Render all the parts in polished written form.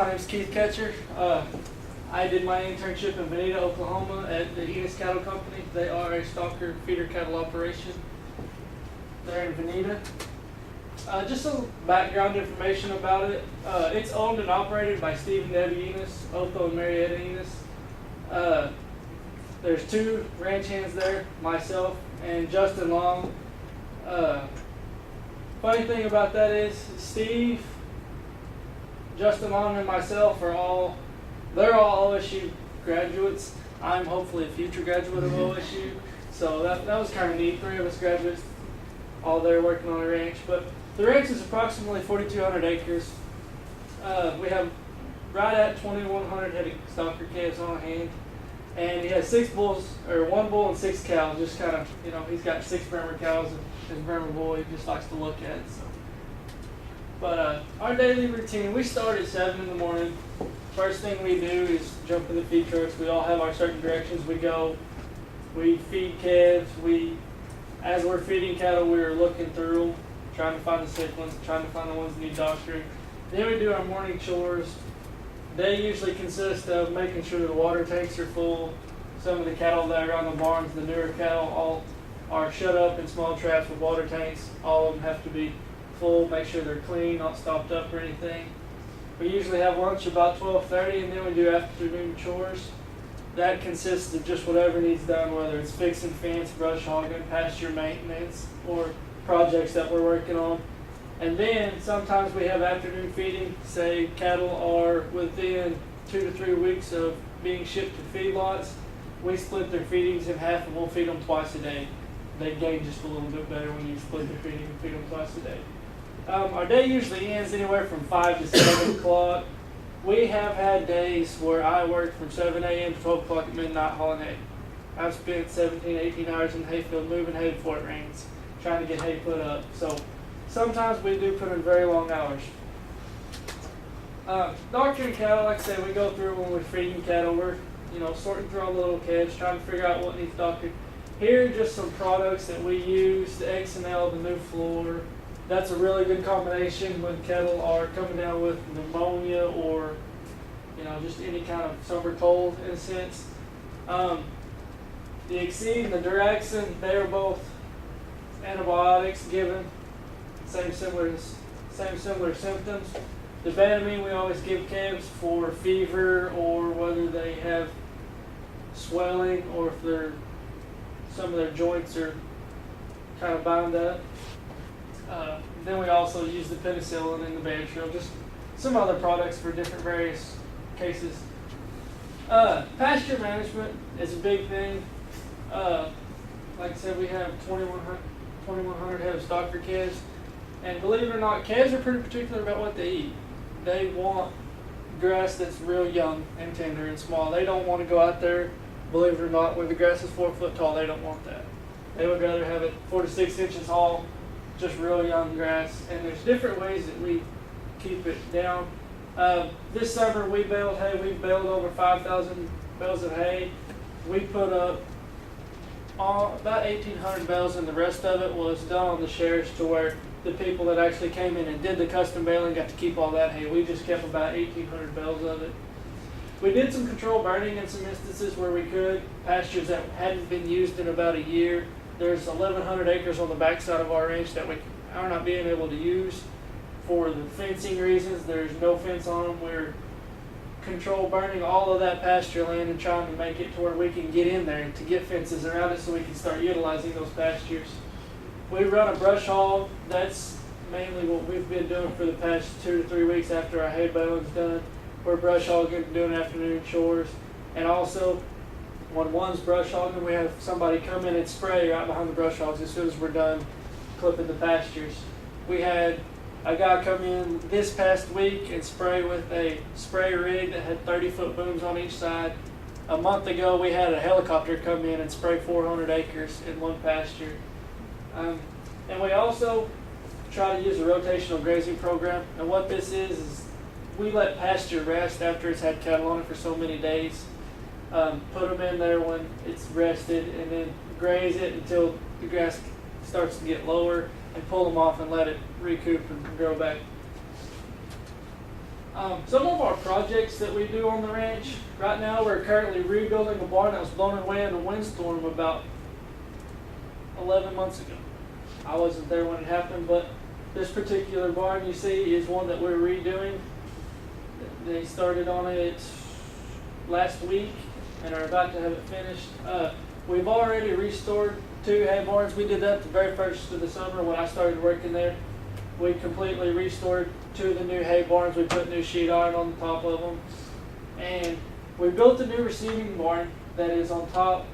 My name is Keith Ketcher. I did my internship in Vinita, Oklahoma at the Enis Cattle Company. They are a stocker feeder cattle operation there in Vinita. Just some background information about it. It's owned and operated by Steve and Debbie Enis, Otho and Marietta Enis. There's two ranch hands there, myself and Justin Long. Funny thing about that is Steve, Justin Long, and myself they're all OSU graduates. I'm hopefully a future graduate of OSU. So that was kind of neat. 3 of us graduates, all there working on a ranch. But the ranch is approximately 4,200 acres. We have right at 2,100 head of stocker calves on hand. And he has 1 bull and 6 cows. Just kind of, he's got 6 Bremer cows and his Bremer bull he just likes to look at. So. But our daily routine, we start at 7 in the morning. First thing we do is jump in the feed trucks. We all have our certain directions we go. We feed calves. As we're feeding cattle, we're looking through them, trying to find the sick ones, trying to find the ones that need doctoring. Then we do our morning chores. They usually consist of making sure the water tanks are full. Some of the cattle that are on the barns, the newer cattle, all are shut up in small traps with water tanks. All of them have to be full, make sure they're clean, not stopped up or anything. We usually have lunch about 12:30, and then we do afternoon chores. That consists of just whatever needs done, whether it's fixing fence, brush hogging, pasture maintenance, or projects that we're working on. And then sometimes we have afternoon feeding. Say cattle are within 2 to 3 weeks of being shipped to feedlots. We split their feedings in half, and we'll feed them twice a day. They gain just a little bit better when you split their feeding and feed them twice a day. Our day usually ends anywhere from 5 to 7 o'clock. We have had days where I worked from 7 a.m. to 12 o'clock at midnight hauling hay. I've spent 17, 18 hours in the hayfield moving hay before it rains, trying to get hay put up. So sometimes we do put in very long hours. Doctoring cattle, like I said, we go through when we're feeding cattle. We're sorting through all the little calves, trying to figure out what needs doctored. Here are just some products that we use: the XNL, the new floor. That's a really good combination when cattle are coming down with pneumonia or just any kind of summer cold in a sense. The Exceed and the Duraxin, they are both antibiotics given, same similar symptoms. The Banamine we always give calves for fever or whether they have swelling or if some of their joints are kind of bound up. Then we also use the penicillin and the Bantril, just some other products for different various cases. Pasture management is a big thing. Like I said, we have 2,100 head of stocker calves. And believe it or not, calves are pretty particular about what they eat. They want grass that's real young and tender and small. They don't want to go out there, believe it or not, where the grass is 4 foot tall. They don't want that. They would rather have it 4 to 6 inches tall, just real young grass. And there's different ways that we keep it down. This summer we baled hay. We baled over 5,000 bales of hay. We put up about 1,800 bales, and the rest of it was done on the shares to where the people that actually came in and did the custom baling got to keep all that hay. We just kept about 1,800 bales of it. We did some controlled burning in some instances where we could. Pastures that hadn't been used in about a year. There's 1,100 acres on the backside of our ranch that we are not being able to use for the fencing reasons. There's no fence on them. We're control burning all of that pasture land and trying to make it to where we can get in there to get fences around it so we can start utilizing those pastures. We run a brush hog. That's mainly what we've been doing for the past 2 to 3 weeks after our hay baling's done. We're brush hogging, doing afternoon chores, and also when one's brush hogging, we have somebody come in and spray right behind the brush hogs as soon as we're done clipping the pastures. We had a guy come in this past week and spray with a spray rig that had 30-foot booms on each side. A month ago, we had a helicopter come in and spray 400 acres in one pasture. And we also try to use a rotational grazing program. And what this is we let pasture rest after it's had cattle on it for so many days. Put them in there when it's rested, and then graze it until the grass starts to get lower, and pull them off and let it recoup and grow back. Some of our projects that we do on the ranch, right now we're currently rebuilding a barn that was blown away in a windstorm about 11 months ago. I wasn't there when it happened, but this particular barn you see is one that we're redoing. They started on it last week and are about to have it finished. We've already restored 2 hay barns. We did that the very first of the summer when I started working there. We completely restored 2 of the new hay barns. We put new sheet iron on the top of them. And we built a new receiving barn that is on top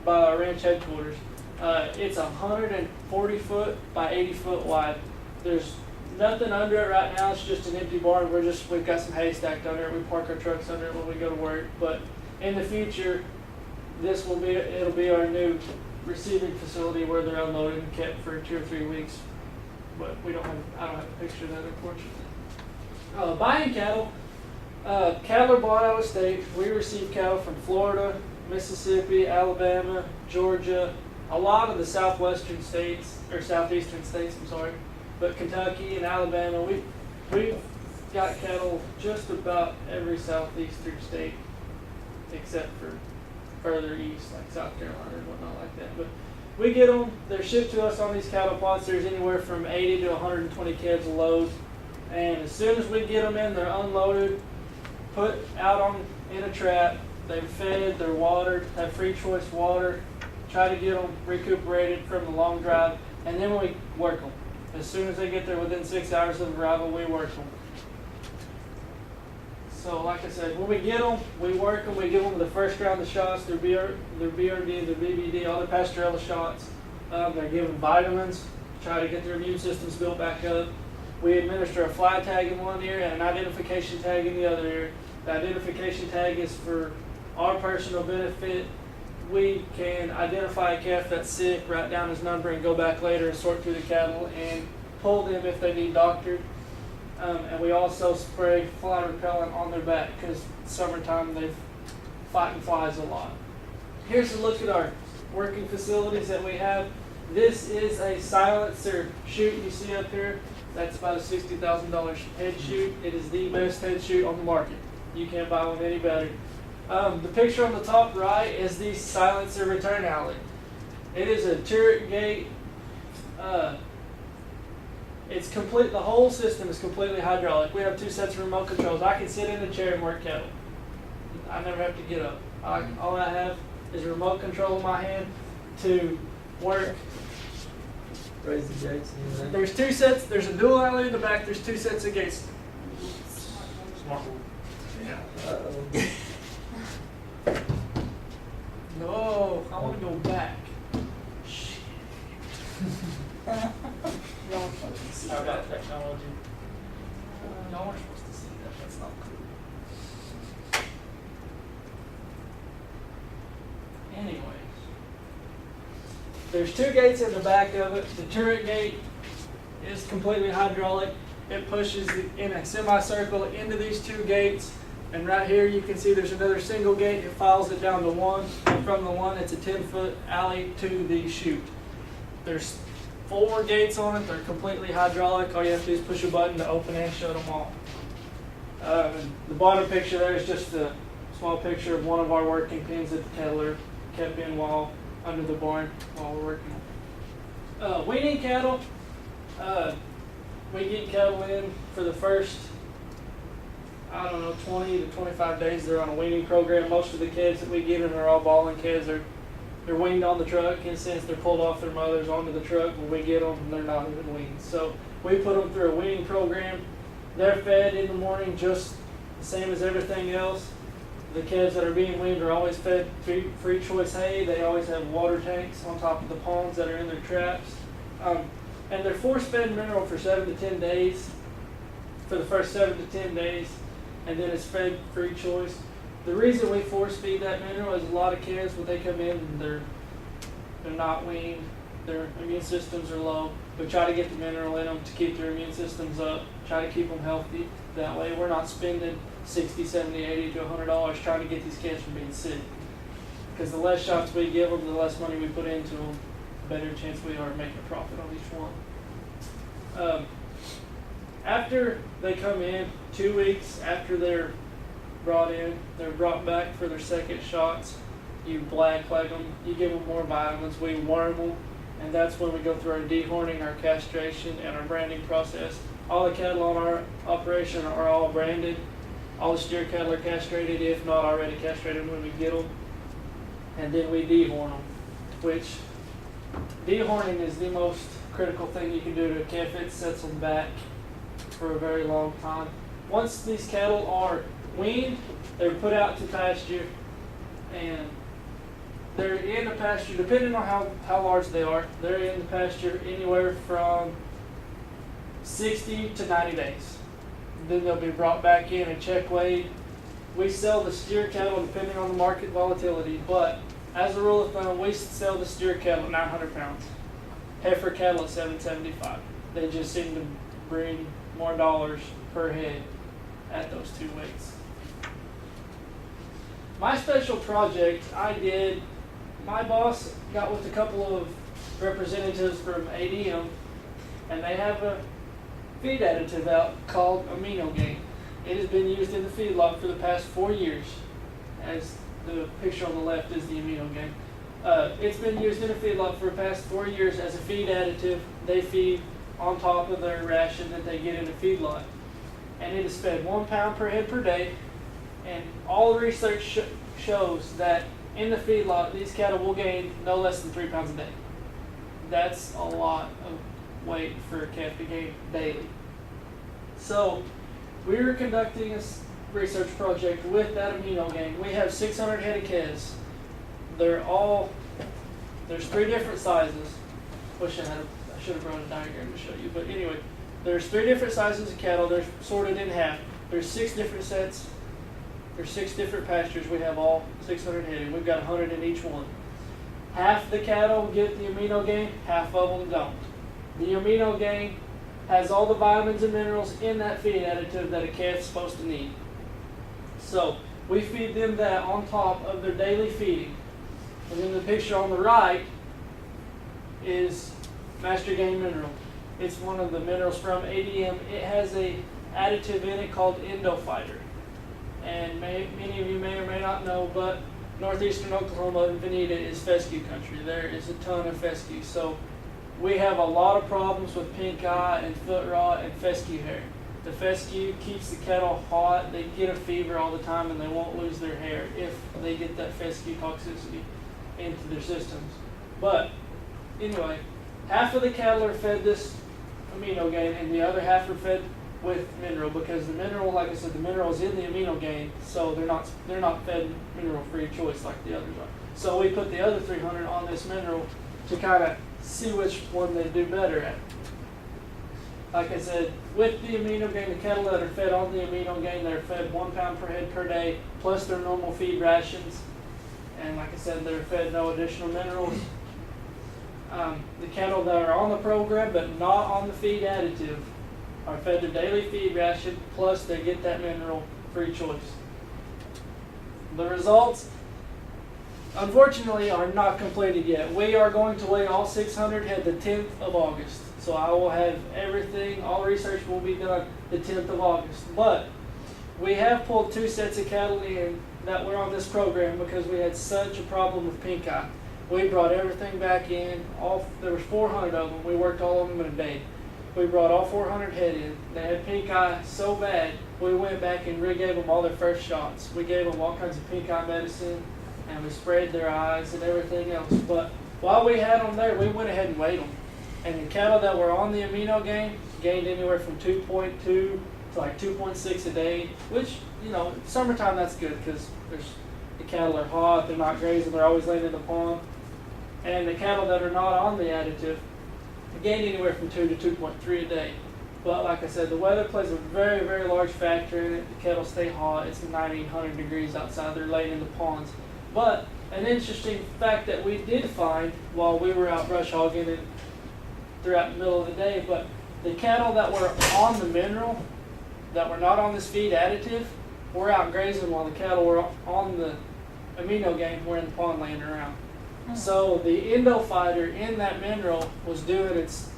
by our ranch headquarters. It's 140 foot by 80 foot wide. There's nothing under it right now. It's just an empty barn. We've got some hay stacked under it. We park our trucks under it when we go to work. But in the future, it'll be our new receiving facility where they're unloaded and kept for 2 or 3 weeks. But I don't have a picture of that, unfortunately. Buying cattle. Cattle are bought out of state. We receive cattle from Florida, Mississippi, Alabama, Georgia, a lot of the southwestern states, or southeastern states, I'm sorry, but Kentucky and Alabama. We've got cattle just about every southeastern state except for further east, like South Carolina and whatnot like that. But we get them, they're shipped to us on these cattle plots. There's anywhere from 80 to 120 calves a load. And as soon as we get them in, they're unloaded, put out in a trap. They're fed, they're watered, have free choice water. Try to get them recuperated from the long drive, and then we work them. As soon as they get there within 6 hours of arrival, we work them. So like I said, when we get them, we work them, we give them the first round of shots, their BRD, their BBD, all their pastorella shots. They're given vitamins, try to get their immune systems built back up. We administer a fly tag in one ear and an identification tag in the other ear. The identification tag is for our personal benefit. We can identify a calf that's sick, write down his number, and go back later and sort through the cattle and pull them if they need doctored. And we also spray fly repellent on their back because summertime they're fighting flies a lot. Here's a look at our working facilities that we have. This is a silencer chute you see up here. That's about a $60,000 head chute. It is the best head chute on the market. You can't buy one any better. The picture on the top right is the silencer return alley. It is a turret gate. It's complete. The whole system is completely hydraulic. We have 2 sets of remote controls. I can sit in a chair and work cattle. I never have to get up. All I have is a remote control in my hand to work. Raise the gates. There's 2 sets. There's a dual alley in the back. There's 2 sets of gates. Smart. Yeah. No, I want to go back. Shit. Y'all are supposed to see that technology. Y'all are supposed to see that. That's not cool. Anyways, there's 2 gates in the back of it. The turret gate is completely hydraulic. It pushes in a semicircle into these 2 gates. And right here you can see there's another single gate. It files it down to 1. And from the 1, it's a 10-foot alley to the chute. There's 4 gates on it. They're completely hydraulic. All you have to do is push a button to open and shut them all. The bottom picture there is just a small picture of one of our working pens that the cattle are kept in under the barn while we're working. Weaning cattle. We get cattle in for the first 20 to 25 days. They're on a weaning program. Most of the kids that we get in are all balling kids. They're weaned on the truck. In a sense, they're pulled off their mothers onto the truck. When we get them, they're not even weaned. So we put them through a weaning program. They're fed in the morning just the same as everything else. The calves that are being weaned are always fed free choice hay. They always have water tanks on top of the ponds that are in their traps. And they're force-fed mineral for 7 to 10 days, for the first 7 to 10 days, and then it's fed free choice. The reason we force-feed that mineral is a lot of calves, when they come in, they're not weaned, their immune systems are low. We try to get the mineral in them to keep their immune systems up, try to keep them healthy. That way we're not spending $60, $70, $80 to $100 trying to get these calves from being sick. Because the less shots we give them, the less money we put into them, the better chance we are of making a profit on each one. After they come in, 2 weeks after they're brought in, they're brought back for their second shots. You black leg them, you give them more vitamins, we worm them, and that's when we go through our dehorning, our castration, and our branding process. All the cattle on our operation are all branded. All the steer cattle are castrated, if not already castrated when we get them. And then we dehorn them, which dehorning is the most critical thing you can do to a calf. It sets them back for a very long time. Once these cattle are weaned, they're put out to pasture, and they're in the pasture, depending on how large they are, they're in the pasture anywhere from 60 to 90 days. Then they'll be brought back in and check weighed. We sell the steer cattle depending on the market volatility, but as a rule of thumb, we sell the steer cattle at 900 pounds. Heifer cattle at 775. They just seem to bring more dollars per head at those two weights. My special project my boss got with a couple of representatives from ADM, and they have a feed additive out called Amino Gain. It has been used in the feedlot for the past 4 years, as the picture on the left is the Amino Gain. It's been used in a feedlot for the past 4 years as a feed additive. They feed on top of their ration that they get in a feedlot. And it is fed 1 pound per head per day. And all the research shows that in the feedlot, these cattle will gain no less than 3 pounds a day. That's a lot of weight for a calf to gain daily. So we were conducting a research project with that Amino Gain. We have 600 head of calves. There's 3 different sizes. I should have brought a diagram to show you, but anyway, there's 3 different sizes of cattle. They're sorted in half. There's 6 different sets. There's 6 different pastures. We have all 600 head, and we've got 100 in each one. Half the cattle get the Amino Gain, half of them don't. The Amino Gain has all the vitamins and minerals in that feed additive that a calf's supposed to need. So we feed them that on top of their daily feeding. And then the picture on the right is Master Gain Mineral. It's one of the minerals from ADM. It has a additive in it called Endophyter. And many of you may or may not know, but northeastern Oklahoma and Vinita is fescue country. There is a ton of fescue. So we have a lot of problems with pink eye and foot rot and fescue hair. The fescue keeps the cattle hot. They get a fever all the time, and they won't lose their hair if they get that fescue toxicity into their systems. But anyway, half of the cattle are fed this Amino Gain, and the other half are fed with mineral, because the mineral, like I said, the mineral is in the Amino Gain, so they're not fed mineral free choice like the others are. So we put the other 300 on this mineral to kind of see which one they do better at. Like I said, with the Amino Gain, the cattle that are fed on the Amino Gain, they're fed 1 pound per head per day, plus their normal feed rations. And like I said, they're fed no additional minerals. The cattle that are on the program but not on the feed additive are fed their daily feed ration, plus they get that mineral free choice. The results, unfortunately, are not completed yet. We are going to weigh all 600 head the 10th of August. So I will have everything, all research will be done the 10th of August. But we have pulled 2 sets of cattle in that were on this program because we had such a problem with pink eye. We brought everything back in. There was 400 of them. We worked all of them in a day. We brought all 400 head in. They had pink eye so bad, we went back and re-gave them all their first shots. We gave them all kinds of pink eye medicine, and we sprayed their eyes and everything else. But while we had them there, we went ahead and weighed them. And the cattle that were on the Amino Gain gained anywhere from 2.2 to like 2.6 a day, which, summertime that's good because the cattle are hot, they're not grazing, they're always laying in the pond. And the cattle that are not on the additive gained anywhere from 2 to 2.3 a day. But like I said, the weather plays a very, very large factor in it. The cattle stay hot. It's 100 degrees outside. They're laying in the ponds. But an interesting fact that we did find while we were out brush hogging and throughout the middle of the day, but the cattle that were on the mineral, that were not on this feed additive, were out grazing while the cattle were on the Amino Gain were in the pond laying around. So the endo fighter in that mineral was doing its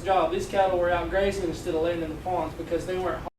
job. These cattle were out grazing instead of laying in the ponds because they weren't